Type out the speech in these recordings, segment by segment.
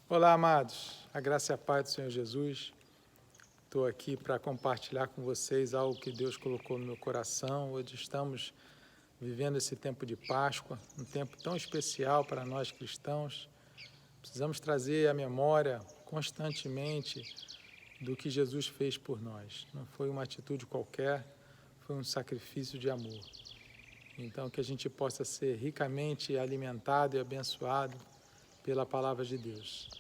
Olá, amados. A graça e a paz do Senhor Jesus. Estou aqui para compartilhar com vocês algo que Deus colocou no meu coração. Hoje estamos vivendo esse tempo de Páscoa, um tempo tão especial para nós cristãos. Precisamos trazer à memória constantemente do que Jesus fez por nós. Não foi uma atitude qualquer, foi um sacrifício de amor. Então, que a gente possa ser ricamente alimentado e abençoado pela palavra de Deus.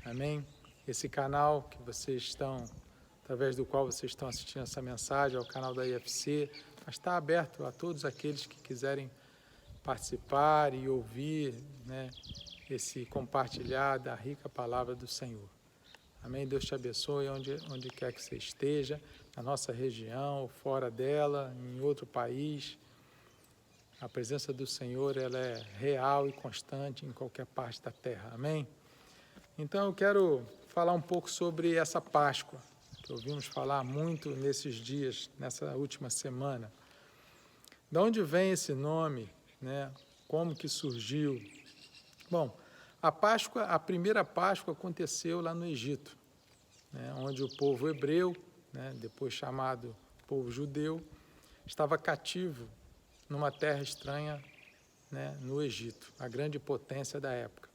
Amém? Esse canal que vocês estão, através do qual vocês estão assistindo essa mensagem, é o canal da IFC, mas está aberto a todos aqueles que quiserem participar e ouvir, esse compartilhar da rica palavra do Senhor. Amém? Deus te abençoe onde quer que você esteja, na nossa região, fora dela, em outro país. A presença do Senhor, ela é real e constante em qualquer parte da terra. Amém? Então, eu quero falar um pouco sobre essa Páscoa, que ouvimos falar muito nesses dias, nessa última semana. De onde vem esse nome, né? Como que surgiu? Bom, a primeira Páscoa aconteceu lá no Egito, né? Onde o povo hebreu, né? Depois chamado povo judeu, estava cativo numa terra estranha, né? No Egito, a grande potência da época.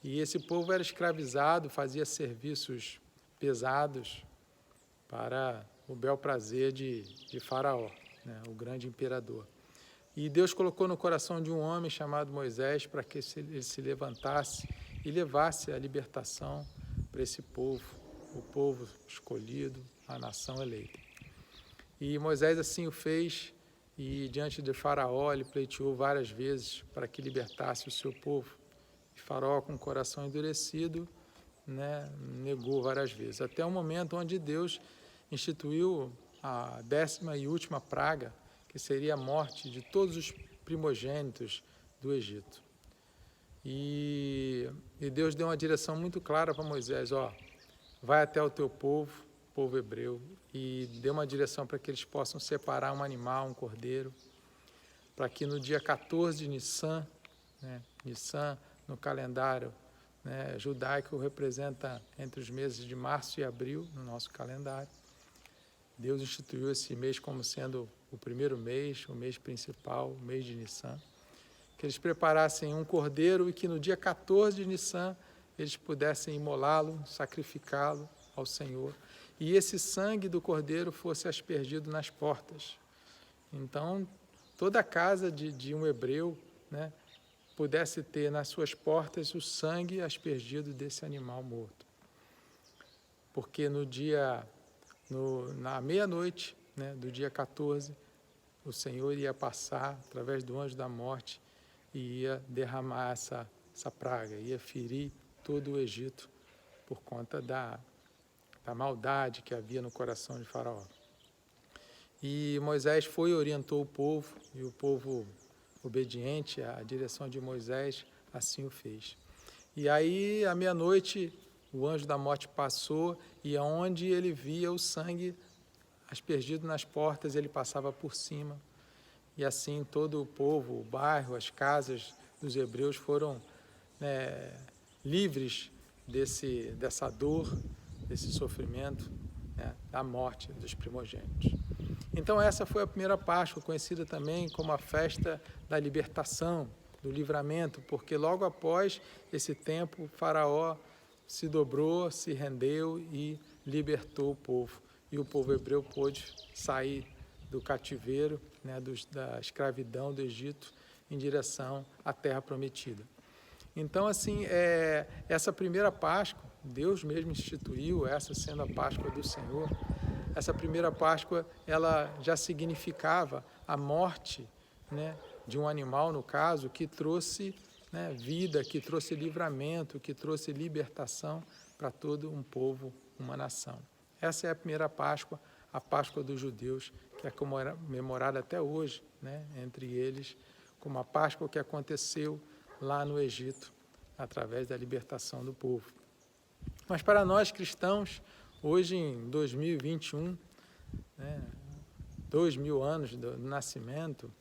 E esse povo era escravizado, fazia serviços pesados para o bel prazer de Faraó, né, o grande imperador. E Deus colocou no coração de um homem chamado Moisés para que ele se levantasse e levasse a libertação para esse povo, o povo escolhido, a nação eleita. E Moisés assim o fez, e diante de Faraó ele pleiteou várias vezes para que libertasse o seu povo. E Faraó, com o coração endurecido, né, negou várias vezes, até o momento onde Deus instituiu a 10ª e última praga, que seria a morte de todos os primogênitos do Egito. E Deus deu uma direção muito clara para Moisés, vai até o teu povo hebreu, e deu uma direção para que eles possam separar um animal, um cordeiro, para que no dia 14 de Nissan, Nissan no calendário, judaico, representa entre os meses de março e abril no nosso calendário. Deus instituiu esse mês como sendo o primeiro mês, o mês principal, o mês de Nissan. Que eles preparassem um cordeiro e que no dia 14 de Nissan eles pudessem imolá-lo, sacrificá-lo ao Senhor. E esse sangue do cordeiro fosse aspergido nas portas. Então, toda a casa de um hebreu, pudesse ter nas suas portas o sangue aspergido desse animal morto. Porque na meia-noite, do dia 14, o Senhor ia passar através do anjo da morte e ia derramar essa praga, ia ferir todo o Egito por conta da maldade que havia no coração de Faraó. E Moisés foi e orientou o povo, e o povo obediente à direção de Moisés, assim o fez. E aí, à meia-noite, o anjo da morte passou, e aonde ele via o sangue aspergido nas portas, ele passava por cima. E assim todo o povo, o bairro, as casas dos hebreus foram livres dessa dor, desse sofrimento, da morte dos primogênitos. Então essa foi a primeira Páscoa, conhecida também como a festa da libertação, do livramento, porque logo após esse tempo, Faraó se dobrou, se rendeu e libertou o povo. E o povo hebreu pôde sair do cativeiro, da escravidão do Egito, em direção à terra prometida. Então, assim, essa primeira Páscoa, Deus mesmo instituiu, essa sendo a Páscoa do Senhor. Essa primeira Páscoa, ela já significava a morte, de um animal, no caso, que trouxe vida, que trouxe livramento, que trouxe libertação para todo um povo, uma nação. Essa é a primeira Páscoa, a Páscoa dos judeus, que é comemorada até hoje, entre eles, como a Páscoa que aconteceu lá no Egito, através da libertação do povo. Mas para nós cristãos, hoje em 2021, 2000 anos do nascimento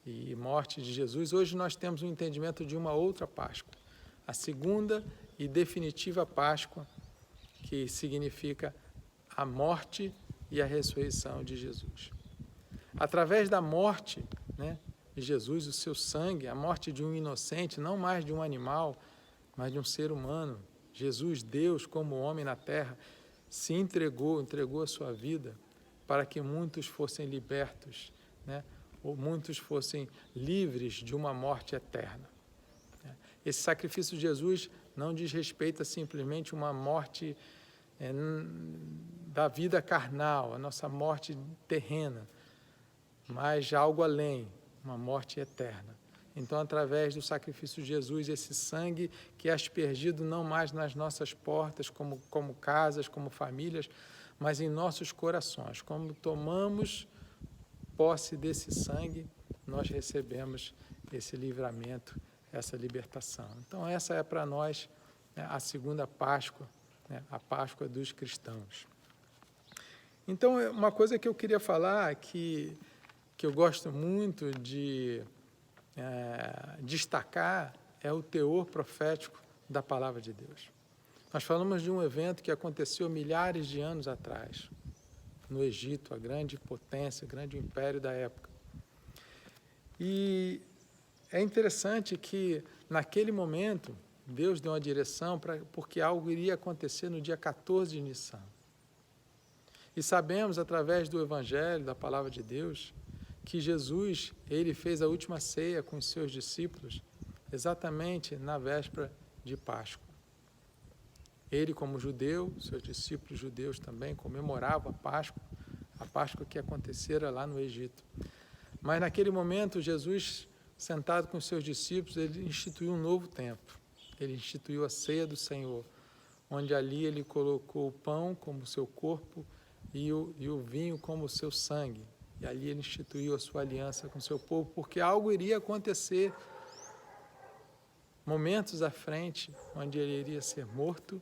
e morte de Jesus, hoje nós temos um entendimento de uma outra Páscoa, a segunda e definitiva Páscoa, que significa a morte e a ressurreição de Jesus. Através da morte, né, de Jesus, o seu sangue, a morte de um inocente, não mais de um animal, mas de um ser humano, Jesus, Deus, como homem na terra, se entregou a sua vida para que muitos fossem libertos, né, ou muitos fossem livres de uma morte eterna. Esse sacrifício de Jesus não diz respeito a simplesmente uma morte da vida carnal, a nossa morte terrena, mas algo além, uma morte eterna. Então, através do sacrifício de Jesus, esse sangue que é aspergido não mais nas nossas portas, como casas, como famílias, mas em nossos corações. Como tomamos posse desse sangue, nós recebemos esse livramento, essa libertação. Então, essa é para nós, né, a segunda Páscoa, né, a Páscoa dos cristãos. Então, uma coisa que eu queria falar, que eu gosto muito de destacar, é o teor profético da Palavra de Deus. Nós falamos de um evento que aconteceu milhares de anos atrás, no Egito, a grande potência, o grande império da época. E é interessante que, naquele momento, Deus deu uma direção porque algo iria acontecer no dia 14 de Nissan. E sabemos, através do Evangelho, da Palavra de Deus, que Jesus, ele fez a última ceia com os seus discípulos exatamente na véspera de Páscoa. Ele, como judeu, seus discípulos judeus também comemoravam a Páscoa que acontecera lá no Egito. Mas naquele momento, Jesus, sentado com os seus discípulos, ele instituiu um novo tempo. Ele instituiu a ceia do Senhor, onde ali ele colocou o pão como seu corpo e o vinho como o seu sangue. E ali ele instituiu a sua aliança com o seu povo, porque algo iria acontecer momentos à frente, onde ele iria ser morto,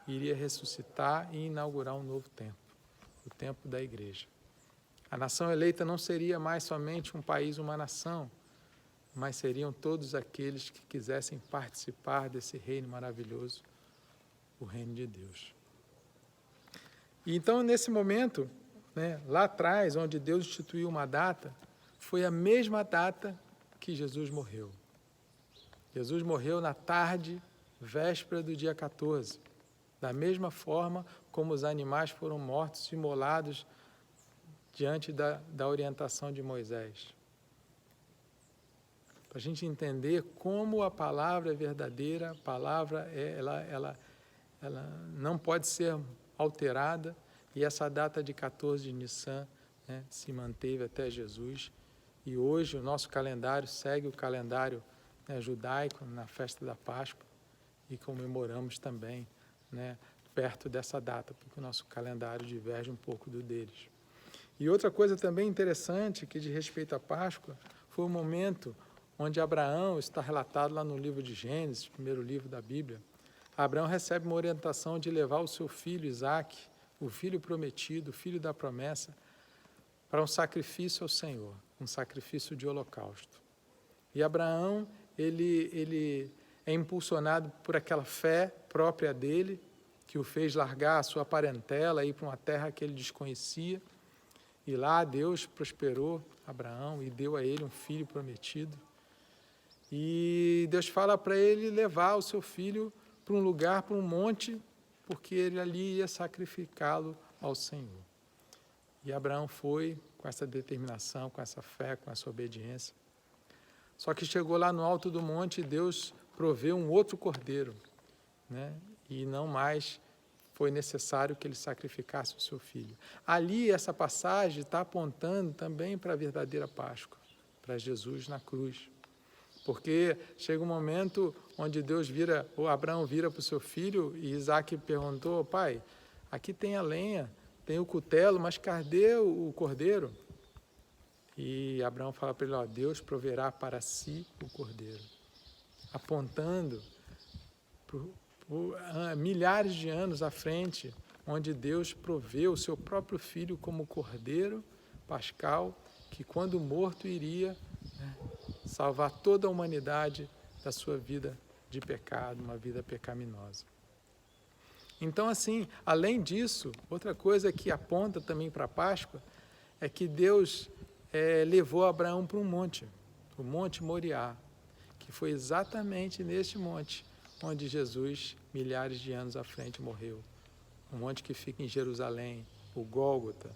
iria ressuscitar e inaugurar um novo tempo, o tempo da igreja. A nação eleita não seria mais somente um país, uma nação, mas seriam todos aqueles que quisessem participar desse reino maravilhoso, o reino de Deus. E então, nesse momento, né, lá atrás, onde Deus instituiu uma data, foi a mesma data que Jesus morreu. Jesus morreu na tarde, véspera do dia 14, da mesma forma como os animais foram mortos, imolados diante da orientação de Moisés. Para a gente entender como a palavra é verdadeira, a palavra ela não pode ser alterada, e essa data de 14 de Nissan, né, se manteve até Jesus, e hoje o nosso calendário segue o calendário, né, judaico, na festa da Páscoa, e comemoramos também, né, perto dessa data, porque o nosso calendário diverge um pouco do deles. E outra coisa também interessante, que diz respeito à Páscoa, foi o momento onde Abraão, está relatado lá no livro de Gênesis, primeiro livro da Bíblia. Abraão recebe uma orientação de levar o seu filho Isaque, o filho prometido, o filho da promessa, para um sacrifício ao Senhor, um sacrifício de holocausto. E Abraão, ele é impulsionado por aquela fé própria dele, que o fez largar a sua parentela e ir para uma terra que ele desconhecia. E lá Deus prosperou Abraão e deu a ele um filho prometido. E Deus fala para ele levar o seu filho para um lugar, para um monte, porque ele ali ia sacrificá-lo ao Senhor. E Abraão foi com essa determinação, com essa fé, com essa obediência. Só que chegou lá no alto do monte e Deus proveu um outro cordeiro, né? E não mais foi necessário que ele sacrificasse o seu filho. Ali, essa passagem está apontando também para a verdadeira Páscoa, para Jesus na cruz. Porque chega um momento onde Abraão vira para o seu filho e Isaque perguntou: pai, aqui tem a lenha, tem o cutelo, mas cadê o cordeiro? E Abraão fala para ele: ó, Deus proverá para si o cordeiro, apontando por milhares de anos à frente, onde Deus proveu o seu próprio filho como cordeiro pascal, que quando morto iria, né, salvar toda a humanidade da sua vida de pecado, uma vida pecaminosa. Então, assim, além disso, outra coisa que aponta também para a Páscoa é que Deus levou Abraão para um monte, o Monte Moriá, que foi exatamente neste monte onde Jesus, milhares de anos à frente, morreu. Um monte que fica em Jerusalém, o Gólgota,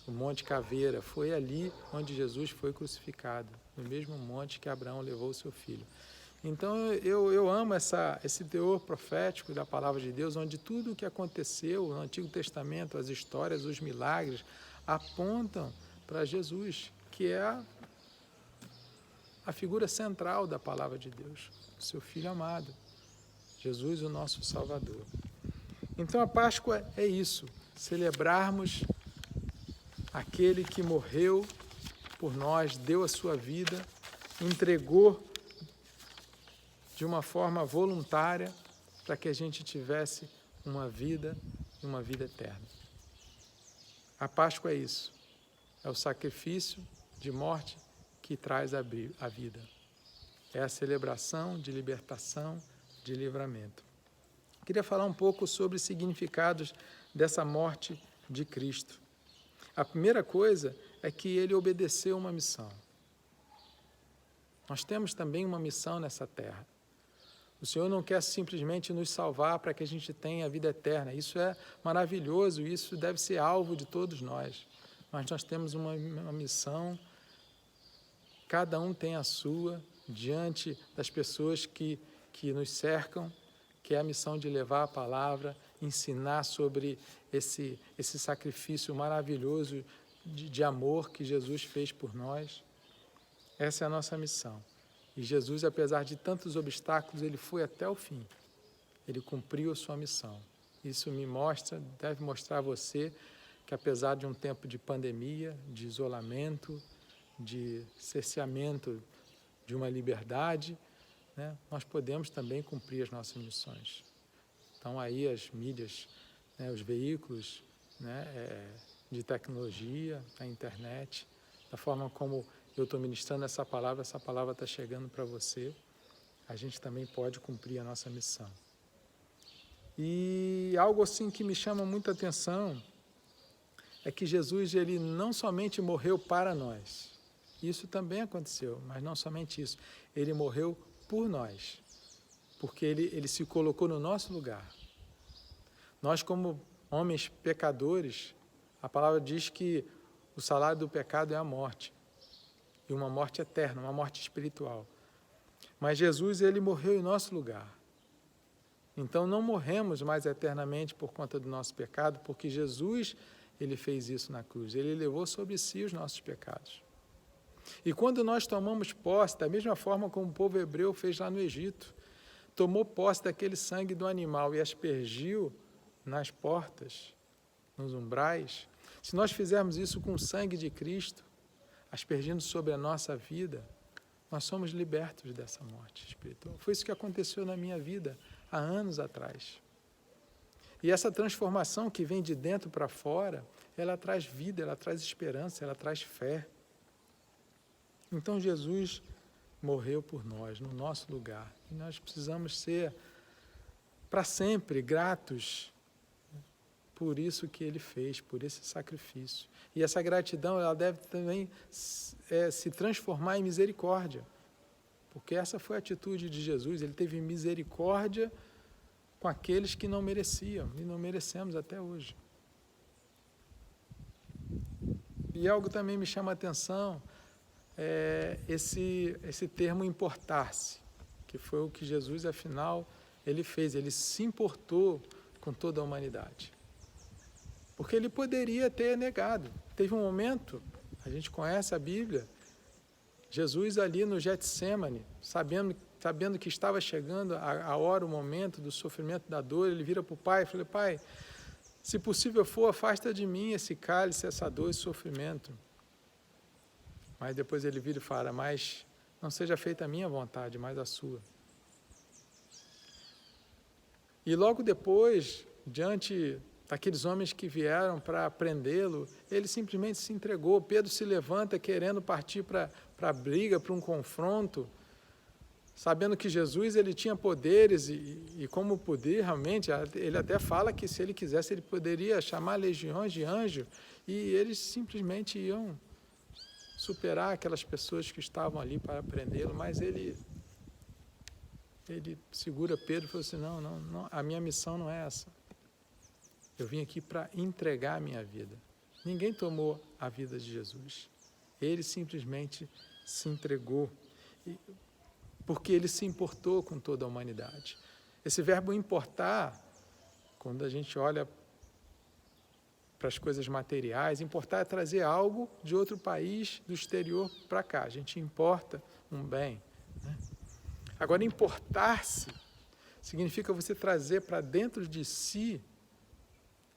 o Monte Caveira, foi ali onde Jesus foi crucificado, no mesmo monte que Abraão levou o seu filho. Então eu amo esse teor profético da palavra de Deus, onde tudo o que aconteceu no Antigo Testamento, as histórias, os milagres, apontam para Jesus, que é a figura central da palavra de Deus, o seu Filho amado, Jesus, o nosso Salvador. Então a Páscoa é isso, celebrarmos aquele que morreu por nós, deu a sua vida, entregou de uma forma voluntária para que a gente tivesse uma vida e uma vida eterna. A Páscoa é isso, é o sacrifício de morte que traz a vida. É a celebração de libertação, de livramento. Queria falar um pouco sobre os significados dessa morte de Cristo. A primeira coisa é que ele obedeceu uma missão. Nós temos também uma missão nessa terra. O Senhor não quer simplesmente nos salvar para que a gente tenha a vida eterna. Isso é maravilhoso, isso deve ser alvo de todos nós. Mas nós temos uma missão, cada um tem a sua, diante das pessoas que nos cercam, que é a missão de levar a palavra, ensinar sobre esse sacrifício maravilhoso de amor que Jesus fez por nós. Essa é a nossa missão. E Jesus, apesar de tantos obstáculos, ele foi até o fim. Ele cumpriu a sua missão. Isso me mostra, deve mostrar a você, que apesar de um tempo de pandemia, de isolamento, de cerceamento de uma liberdade, né, nós podemos também cumprir as nossas missões. Então aí as mídias, né, os veículos, né, de tecnologia, a internet, da forma como eu estou ministrando essa palavra está chegando para você, a gente também pode cumprir a nossa missão. E algo assim que me chama muita atenção é que Jesus, ele não somente morreu para nós, isso também aconteceu, mas não somente isso, ele morreu por nós, porque ele se colocou no nosso lugar. Nós, como homens pecadores, a palavra diz que o salário do pecado é a morte, e uma morte eterna, uma morte espiritual. Mas Jesus, ele morreu em nosso lugar. Então não morremos mais eternamente por conta do nosso pecado, porque Jesus, ele fez isso na cruz, ele levou sobre si os nossos pecados. E quando nós tomamos posse, da mesma forma como o povo hebreu fez lá no Egito, tomou posse daquele sangue do animal e aspergiu nas portas, nos umbrais, se nós fizermos isso com o sangue de Cristo, aspergindo sobre a nossa vida, nós somos libertos dessa morte espiritual. Foi isso que aconteceu na minha vida há anos atrás. E essa transformação que vem de dentro para fora, ela traz vida, ela traz esperança, ela traz fé. Então Jesus morreu por nós, no nosso lugar. E nós precisamos ser, para sempre, gratos por isso que ele fez, por esse sacrifício. E essa gratidão, ela deve também se transformar em misericórdia, porque essa foi a atitude de Jesus, ele teve misericórdia com aqueles que não mereciam, e não merecemos até hoje. E algo também me chama a atenção, esse termo importar-se, que foi o que Jesus, afinal, ele fez, ele se importou com toda a humanidade. Porque ele poderia ter negado. Teve um momento, a gente conhece a Bíblia, Jesus ali no Getsemane, sabendo que estava chegando a hora, o momento do sofrimento, da dor, ele vira para o Pai e fala: Pai, se possível for, afasta de mim esse cálice, essa dor, esse sofrimento. Mas depois ele vira e fala: mas não seja feita a minha vontade, mas a sua. E logo depois, diante daqueles homens que vieram para prendê-lo, ele simplesmente se entregou. Pedro se levanta querendo partir para a briga, para um confronto, sabendo que Jesus ele tinha poderes e como poder realmente, ele até fala que se ele quisesse ele poderia chamar legiões de anjos e eles simplesmente iam superar aquelas pessoas que estavam ali para prendê-lo, mas ele segura Pedro e falou assim, não, a minha missão não é essa. Eu vim aqui para entregar a minha vida. Ninguém tomou a vida de Jesus. Ele simplesmente se entregou, porque ele se importou com toda a humanidade. Esse verbo importar, quando a gente olha para as coisas materiais, importar é trazer algo de outro país, do exterior para cá. A gente importa um bem, né? Agora, importar-se significa você trazer para dentro de si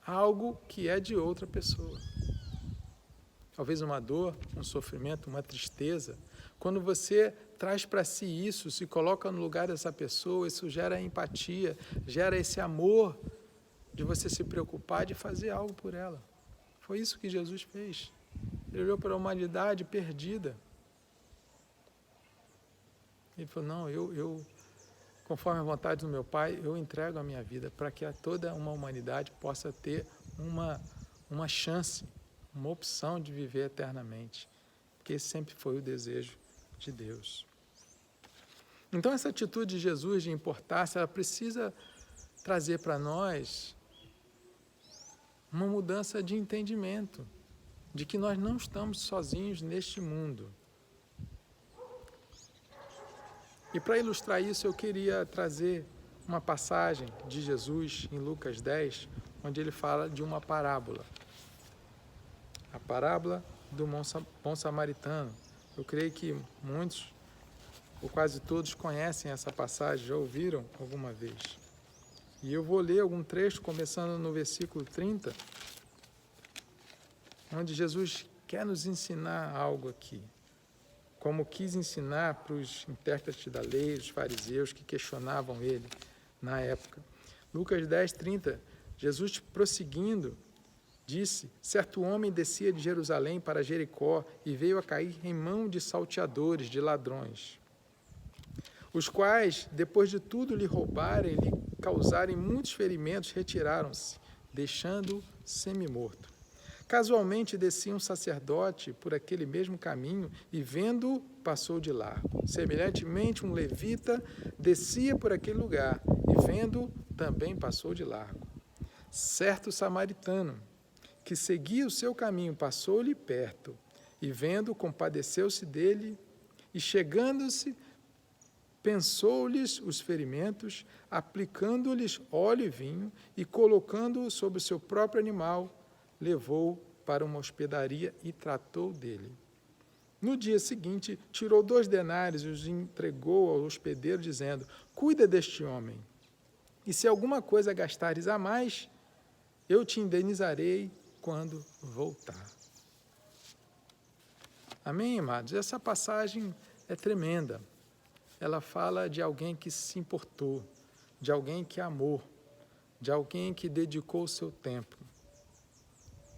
algo que é de outra pessoa. Talvez uma dor, um sofrimento, uma tristeza. Quando você traz para si isso, se coloca no lugar dessa pessoa, isso gera empatia, gera esse amor de você se preocupar de fazer algo por ela. Foi isso que Jesus fez. Ele olhou para a humanidade perdida. Ele falou, não, eu conforme a vontade do meu Pai, eu entrego a minha vida para que toda uma humanidade possa ter uma chance, uma opção de viver eternamente. Porque esse sempre foi o desejo de Deus. Então, essa atitude de Jesus de importar-se, ela precisa trazer para nós uma mudança de entendimento, de que nós não estamos sozinhos neste mundo. E para ilustrar isso, eu queria trazer uma passagem de Jesus em Lucas 10, onde ele fala de uma parábola. A parábola do bom samaritano. Eu creio que muitos, ou quase todos, conhecem essa passagem, já ouviram alguma vez. E eu vou ler algum trecho, começando no versículo 30, onde Jesus quer nos ensinar algo aqui, como quis ensinar para os intérpretes da lei, os fariseus que questionavam ele na época. Lucas 10, 30, Jesus prosseguindo, disse, certo homem descia de Jerusalém para Jericó e veio a cair em mão de salteadores, de ladrões, os quais, depois de tudo lhe roubarem, lhe causarem muitos ferimentos, retiraram-se, deixando-o semi-morto. Casualmente descia um sacerdote por aquele mesmo caminho e, vendo-o, passou de largo. Semelhantemente, um levita descia por aquele lugar e, vendo-o, também passou de largo. Certo samaritano, que seguia o seu caminho, passou-lhe perto e, vendo-o, compadeceu-se dele e, chegando-se, pensou-lhes os ferimentos, aplicando-lhes óleo e vinho e, colocando-o sobre o seu próprio animal, levou-o para uma hospedaria e tratou dele. No dia seguinte, tirou 2 denários e os entregou ao hospedeiro, dizendo, cuida deste homem, e se alguma coisa gastares a mais, eu te indenizarei quando voltar. Amém, amados? Essa passagem é tremenda. Ela fala de alguém que se importou, de alguém que amou, de alguém que dedicou o seu tempo,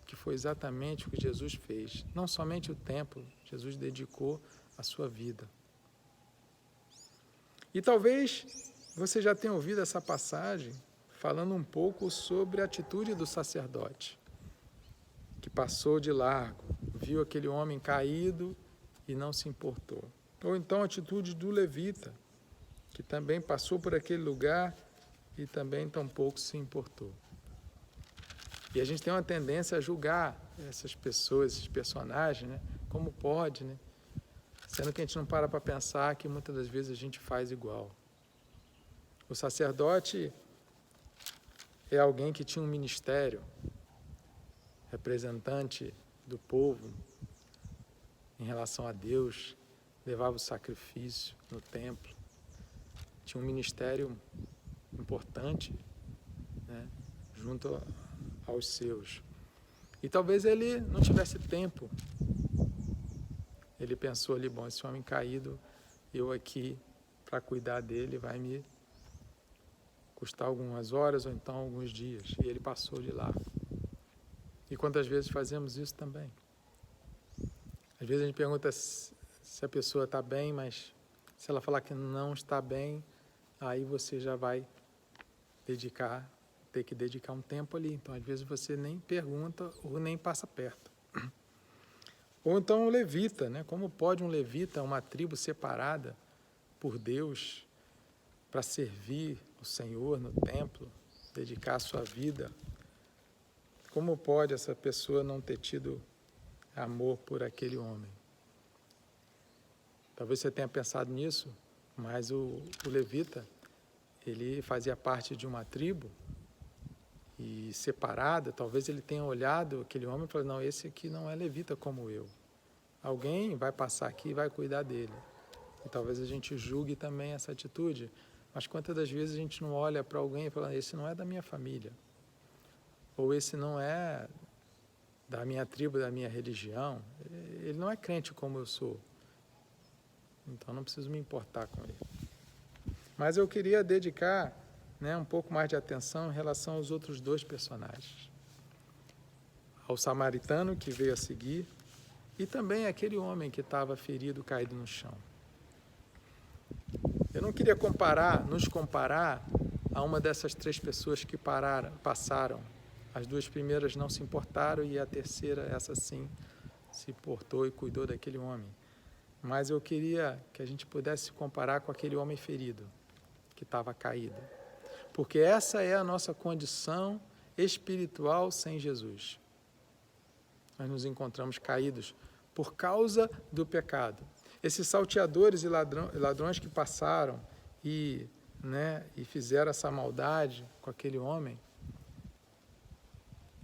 que foi exatamente o que Jesus fez. Não somente o tempo, Jesus dedicou a sua vida. E talvez você já tenha ouvido essa passagem falando um pouco sobre a atitude do sacerdote, que passou de largo, viu aquele homem caído e não se importou. Ou então a atitude do levita, que também passou por aquele lugar e também tampouco se importou. E a gente tem uma tendência a julgar essas pessoas, esses personagens, né? Como pode, né? Sendo que a gente não para pensar que muitas das vezes a gente faz igual. O sacerdote é alguém que tinha um ministério, representante do povo em relação a Deus, levava o sacrifício no templo, tinha um ministério importante, né, junto aos seus. E talvez ele não tivesse tempo. Ele pensou ali, bom, esse homem caído, eu aqui para cuidar dele vai me custar algumas horas ou então alguns dias. E ele passou de lá. E quantas vezes fazemos isso também? Às vezes a gente pergunta se a pessoa está bem, mas Se ela falar que não está bem, aí você já vai ter que dedicar um tempo ali. Então, às vezes, você nem pergunta ou nem passa perto. Ou então o levita, né? Como pode um levita, uma tribo separada por Deus, para servir o Senhor no templo, dedicar a sua vida? Como pode essa pessoa não ter tido amor por aquele homem? Talvez você tenha pensado nisso, mas o levita, ele fazia parte de uma tribo e separada. Talvez ele tenha olhado aquele homem e falado, não, esse aqui não é levita como eu. Alguém vai passar aqui e vai cuidar dele. E talvez a gente julgue também essa atitude, mas quantas das vezes a gente não olha para alguém e fala, esse não é da minha família, ou esse não é da minha tribo, da minha religião, ele não é crente como eu sou, então não preciso me importar com ele. Mas eu queria dedicar, né, um pouco mais de atenção em relação aos outros dois personagens, ao samaritano que veio a seguir e também aquele homem que estava ferido, caído no chão. Eu não queria nos comparar a uma dessas três pessoas que passaram. As duas primeiras não se importaram e a terceira, essa sim, se importou e cuidou daquele homem. Mas eu queria que a gente pudesse se comparar com aquele homem ferido, que estava caído. Porque essa é a nossa condição espiritual sem Jesus. Nós nos encontramos caídos por causa do pecado. Esses salteadores e ladrões que passaram e fizeram essa maldade com aquele homem,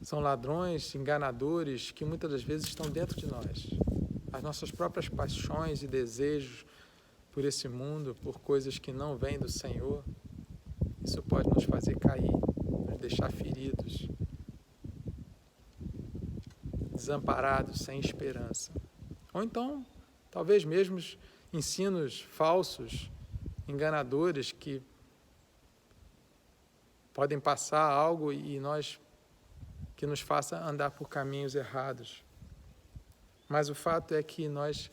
são ladrões, enganadores, que muitas das vezes estão dentro de nós. As nossas próprias paixões e desejos por esse mundo, por coisas que não vêm do Senhor, isso pode nos fazer cair, nos deixar feridos, desamparados, sem esperança. Ou então, talvez mesmo ensinos falsos, enganadores, que podem passar algo que nos faça andar por caminhos errados. Mas o fato é que nós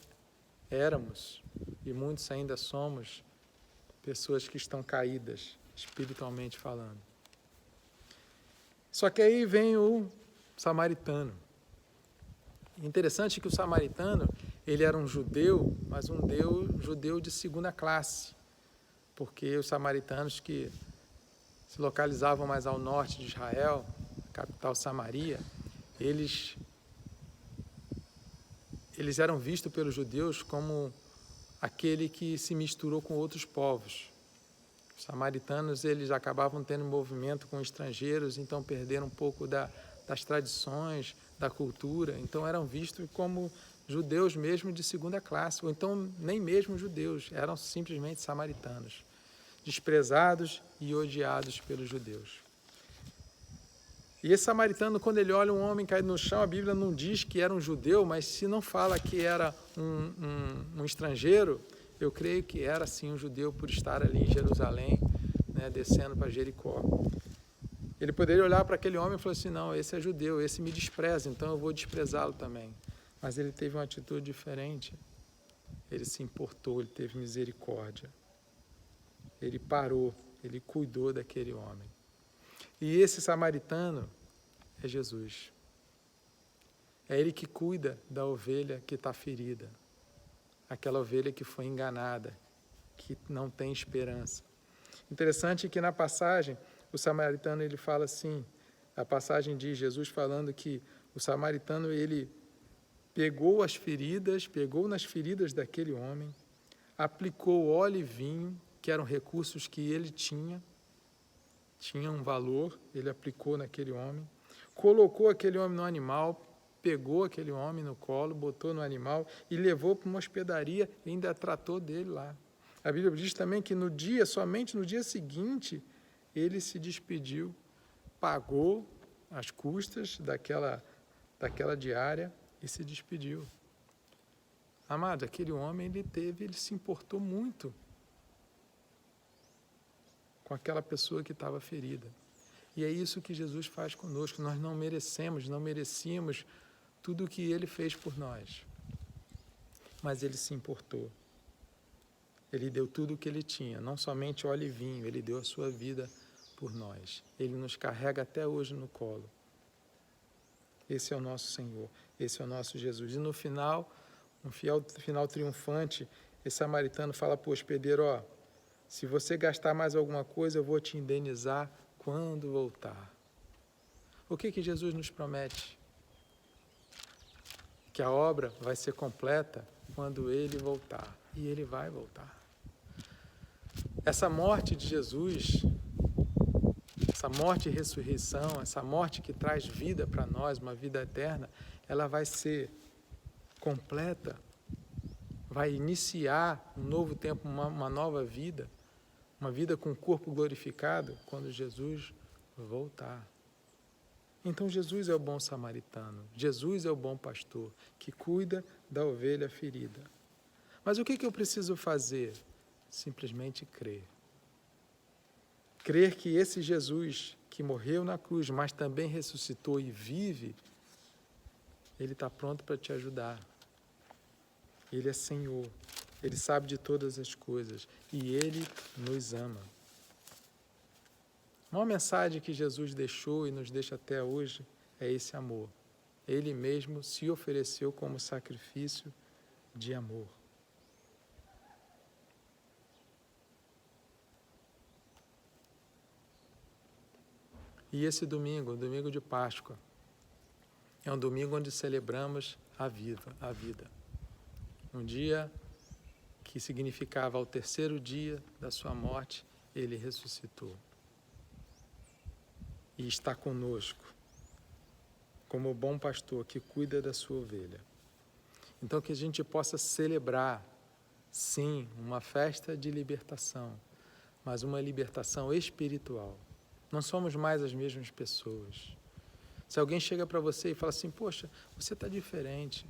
éramos, e muitos ainda somos, pessoas que estão caídas, espiritualmente falando. Só que aí vem o samaritano. Interessante que o samaritano, ele era um judeu, mas um judeu de segunda classe, porque os samaritanos que se localizavam mais ao norte de Israel, capital Samaria, eles eram vistos pelos judeus como aquele que se misturou com outros povos. Os samaritanos, eles acabavam tendo movimento com estrangeiros, então perderam um pouco das tradições, da cultura, então eram vistos como judeus mesmo de segunda classe, ou então nem mesmo judeus, eram simplesmente samaritanos, desprezados e odiados pelos judeus. E esse samaritano, quando ele olha um homem caído no chão, a Bíblia não diz que era um judeu, mas se não fala que era um estrangeiro, eu creio que era sim um judeu por estar ali em Jerusalém, né, descendo para Jericó. Ele poderia olhar para aquele homem e falar assim, não, esse é judeu, esse me despreza, então eu vou desprezá-lo também. Mas ele teve uma atitude diferente. Ele se importou, ele teve misericórdia. Ele parou, ele cuidou daquele homem. E esse samaritano é Jesus. É ele que cuida da ovelha que está ferida. Aquela ovelha que foi enganada, que não tem esperança. Interessante que na passagem, o samaritano ele fala assim, a passagem diz Jesus falando que o samaritano ele pegou nas feridas daquele homem, aplicou óleo e vinho, que eram recursos que ele tinha um valor, ele aplicou naquele homem, colocou aquele homem no animal, pegou aquele homem no colo, botou no animal e levou para uma hospedaria e ainda tratou dele lá. A Bíblia diz também que somente no dia seguinte, ele se despediu, pagou as custas daquela diária e se despediu. Amado, aquele homem, ele se importou muito com aquela pessoa que estava ferida. E é isso que Jesus faz conosco. Nós não merecíamos tudo o que ele fez por nós. Mas ele se importou. Ele deu tudo o que ele tinha, não somente óleo e vinho, ele deu a sua vida por nós. Ele nos carrega até hoje no colo. Esse é o nosso Senhor, esse é o nosso Jesus. E no final, um final triunfante, esse samaritano fala para o hospedeiro, ó, se você gastar mais alguma coisa, eu vou te indenizar quando voltar. O que Jesus nos promete? Que a obra vai ser completa quando ele voltar. E ele vai voltar. Essa morte de Jesus, essa morte e ressurreição, essa morte que traz vida para nós, uma vida eterna, ela vai ser completa, vai iniciar um novo tempo, uma nova vida, uma vida com o corpo glorificado, quando Jesus voltar. Então Jesus é o bom samaritano, Jesus é o bom pastor, que cuida da ovelha ferida. Mas o que eu preciso fazer? Simplesmente crer. Crer que esse Jesus que morreu na cruz, mas também ressuscitou e vive, ele está pronto para te ajudar. Ele é Senhor, ele sabe de todas as coisas e ele nos ama. Uma mensagem que Jesus deixou e nos deixa até hoje é esse amor. Ele mesmo se ofereceu como sacrifício de amor. E esse domingo, o domingo de Páscoa, é um domingo onde celebramos a vida. Um dia que significava ao terceiro dia da sua morte, ele ressuscitou. E está conosco, como o bom pastor que cuida da sua ovelha. Então que a gente possa celebrar, sim, uma festa de libertação, mas uma libertação espiritual. Não somos mais as mesmas pessoas. Se alguém chega para você e fala assim, poxa, você está diferente,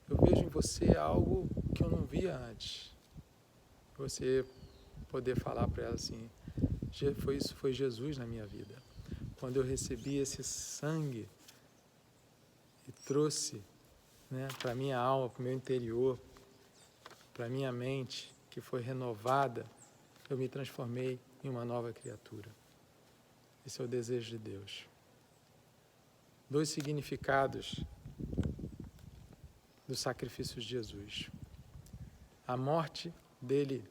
eu vejo em você algo que eu não via antes. Você poder falar para ela assim, isso foi Jesus na minha vida. Quando eu recebi esse sangue e trouxe, para a minha alma, para o meu interior, para a minha mente, que foi renovada, eu me transformei em uma nova criatura. Esse é o desejo de Deus. 2 significados do sacrifício de Jesus. A morte dele,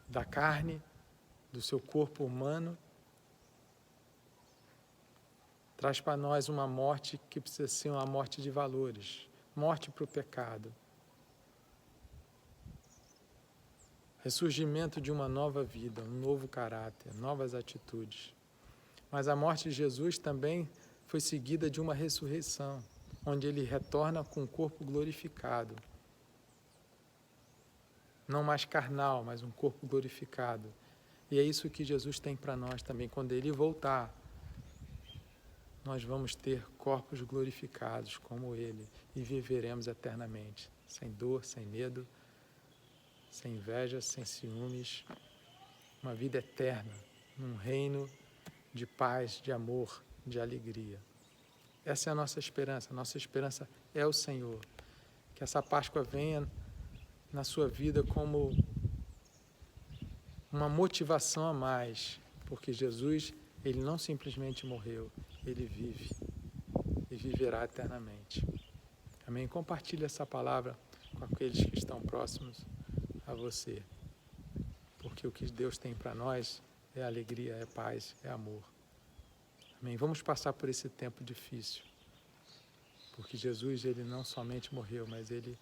da carne, do seu corpo humano, traz para nós uma morte que precisa ser uma morte de valores, morte para o pecado. Ressurgimento de uma nova vida, um novo caráter, novas atitudes. Mas a morte de Jesus também foi seguida de uma ressurreição, onde ele retorna com o corpo glorificado. Não mais carnal, mas um corpo glorificado. E é isso que Jesus tem para nós também. Quando ele voltar, nós vamos ter corpos glorificados como ele e viveremos eternamente, sem dor, sem medo, sem inveja, sem ciúmes, uma vida eterna, num reino de paz, de amor, de alegria. Essa é a nossa esperança é o Senhor. Que essa Páscoa venha na sua vida como uma motivação a mais, porque Jesus, ele não simplesmente morreu, ele vive e viverá eternamente. Amém? Compartilhe essa palavra com aqueles que estão próximos a você, porque o que Deus tem para nós é alegria, é paz, é amor. Amém? Vamos passar por esse tempo difícil, porque Jesus, ele não somente morreu, mas ele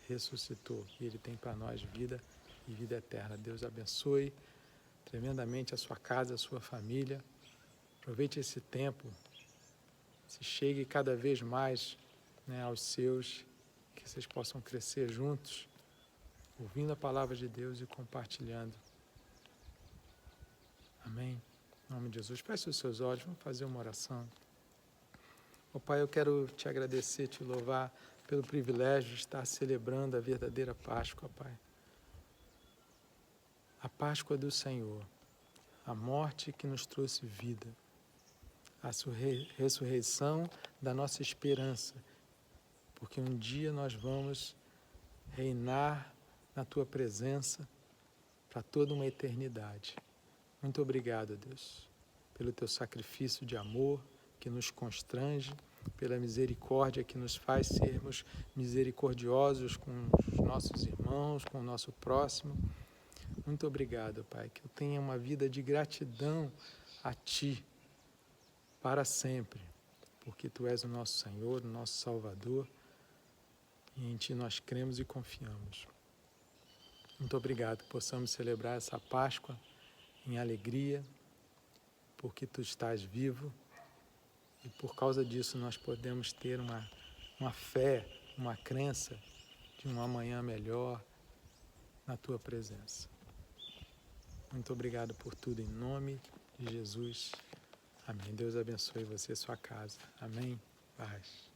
ressuscitou e ele tem para nós vida e vida eterna. Deus abençoe tremendamente a sua casa, a sua família. Aproveite esse tempo, se chegue cada vez mais aos seus, que vocês possam crescer juntos, ouvindo a palavra de Deus e compartilhando. Amém? Em nome de Jesus, feche os seus olhos, vamos fazer uma oração. Ó Pai, eu quero te agradecer, te louvar pelo privilégio de estar celebrando a verdadeira Páscoa, Pai. A Páscoa do Senhor, a morte que nos trouxe vida, a ressurreição da nossa esperança, porque um dia nós vamos reinar na Tua presença para toda uma eternidade. Muito obrigado, Deus, pelo Teu sacrifício de amor que nos constrange, pela misericórdia que nos faz sermos misericordiosos com os nossos irmãos, com o nosso próximo. Muito obrigado, Pai, que eu tenha uma vida de gratidão a Ti para sempre, porque Tu és o nosso Senhor, o nosso Salvador, e em Ti nós cremos e confiamos. Muito obrigado que possamos celebrar essa Páscoa em alegria, porque Tu estás vivo, e por causa disso nós podemos ter uma fé, uma crença de um amanhã melhor na Tua presença. Muito obrigado por tudo, em nome de Jesus. Amém. Deus abençoe você e sua casa. Amém. Paz.